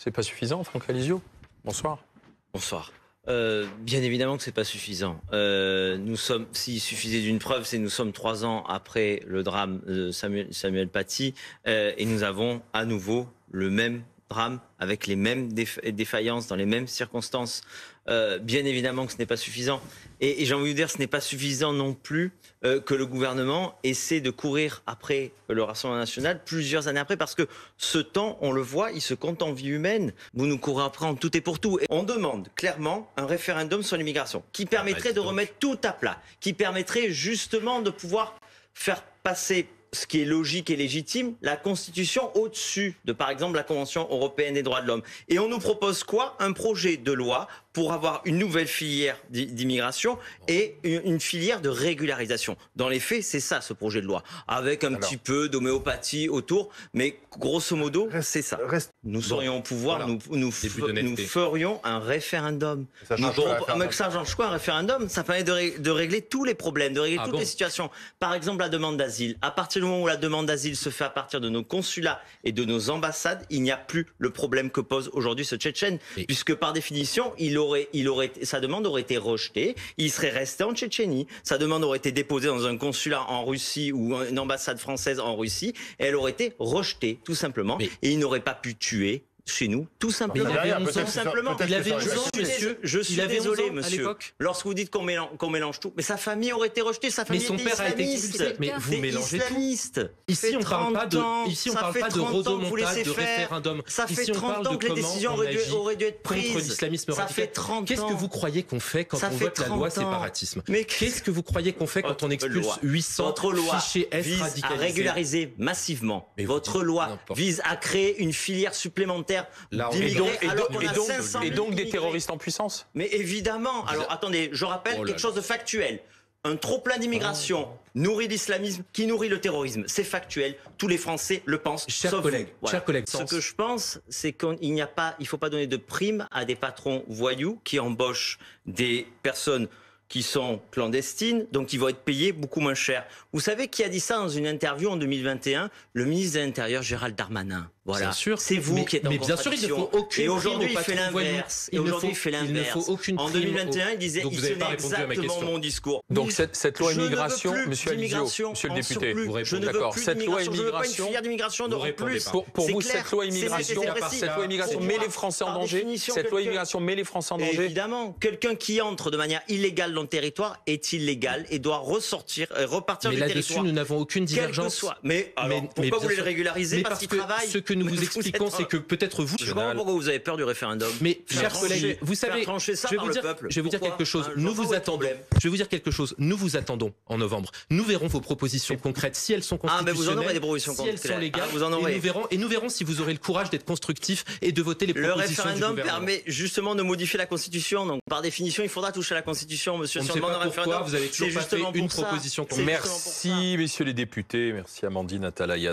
C'est pas suffisant, Franck Alizio. Bonsoir. Bonsoir. Bien évidemment que c'est pas suffisant. S'il suffisait d'une preuve, c'est nous sommes 3 ans après le drame de Samuel Paty et nous avons à nouveau le même drame avec les mêmes défaillances dans les mêmes circonstances. Bien évidemment que ce n'est pas suffisant. Et j'ai envie de vous dire, ce n'est pas suffisant non plus que le gouvernement essaie de courir après le Rassemblement national plusieurs années après, parce que ce temps, on le voit, il se compte en vie humaine. Vous nous courez après en tout et pour tout. Et on demande clairement un référendum sur l'immigration qui permettrait de remettre tout à plat, qui permettrait justement de pouvoir faire passer ce qui est logique et légitime, la Constitution au-dessus de, par exemple, la Convention européenne des droits de l'homme. Et on nous propose quoi? Un projet de loi pour avoir une nouvelle filière d'immigration et une filière de régularisation. Dans les faits, c'est ça, ce projet de loi, avec un petit peu d'homéopathie autour, mais grosso modo, c'est ça. Nous serions au pouvoir, nous ferions un référendum. Ça change quoi, un référendum? Ça permet de régler tous les problèmes, de régler toutes les situations. Par exemple, la demande d'asile. À partir du moment où la demande d'asile se fait à partir de nos consulats et de nos ambassades, il n'y a plus le problème que pose aujourd'hui ce Tchétchène, puisque par définition, sa demande aurait été rejetée, il serait resté en Tchétchénie, sa demande aurait été déposée dans un consulat en Russie ou une ambassade française en Russie, et elle aurait été rejetée, tout simplement, et il n'aurait pas pu tuer chez nous, tout simplement. Il avait 11 ans, monsieur. Je suis désolé, monsieur. Lorsque vous dites qu'on mélange tout, mais sa famille aurait été rejetée, sa famille était islamiste. Mais vous mélangez tout. Ici, on parle pas de rodomontage, de référendum. Ça fait 30 ans que les décisions auraient dû être prises. Contre l'islamisme radical. Qu'est-ce que vous croyez qu'on fait quand on vote la loi séparatisme? Qu'est-ce que vous croyez qu'on fait quand on expulse 800 fichiers S radicalisés? Votre loi vise à régulariser massivement. Votre loi vise à créer une filière supplémentaire d'immigrés, et donc des terroristes en puissance. Mais évidemment. Alors attendez, je rappelle quelque chose de factuel. Un trop-plein d'immigration nourrit l'islamisme qui nourrit le terrorisme. C'est factuel. Tous les Français le pensent. Chers collègues, ce que je pense, c'est qu'il faut pas donner de primes à des patrons voyous qui embauchent des personnes qui sont clandestines, donc qui vont être payés beaucoup moins cher. Vous savez qui a dit ça dans une interview en 2021? Le ministre de l'Intérieur, Gérald Darmanin. Voilà. C'est vous qui êtes en contradiction. Bien sûr, il ne faut aucune et aujourd'hui, il fait l'inverse. Il ne faut aucune en 2021, il disait, il tenait exactement mon discours. Donc cette loi immigration, monsieur Alizio, monsieur le député, je ne veux plus d'immigration, je ne veux pas une filière d'immigration de plus. Pour vous, cette loi immigration met les Français en danger. Cette loi immigration met les Français en danger. Évidemment, quelqu'un qui entre de manière illégale dans le territoire est illégal et doit repartir du territoire. Mais là-dessus, nous n'avons aucune divergence. Mais pourquoi vous voulez le régulariser? Parce qu'il travaille. Ce que nous vous expliquons, c'est que peut-être vous... Je comprends pourquoi vous avez peur du référendum. Mais, chers collègues, vous savez, je vais vous dire quelque chose. Nous vous attendons. Je vais vous dire quelque chose. Nous vous attendons en novembre. Nous verrons vos propositions concrètes, si elles sont constitutionnelles, vous en aurez des propositions si elles sont légales. Et nous verrons si vous aurez le courage d'être constructif et de voter les propositions du gouvernement. Le référendum permet justement de modifier la Constitution. Donc, par définition, il faudra toucher à la Constitution, monsieur. On ne sait pas pourquoi vous avez toujours pas fait une proposition concrète. Merci, messieurs les députés. Merci, Amandine Atalaya.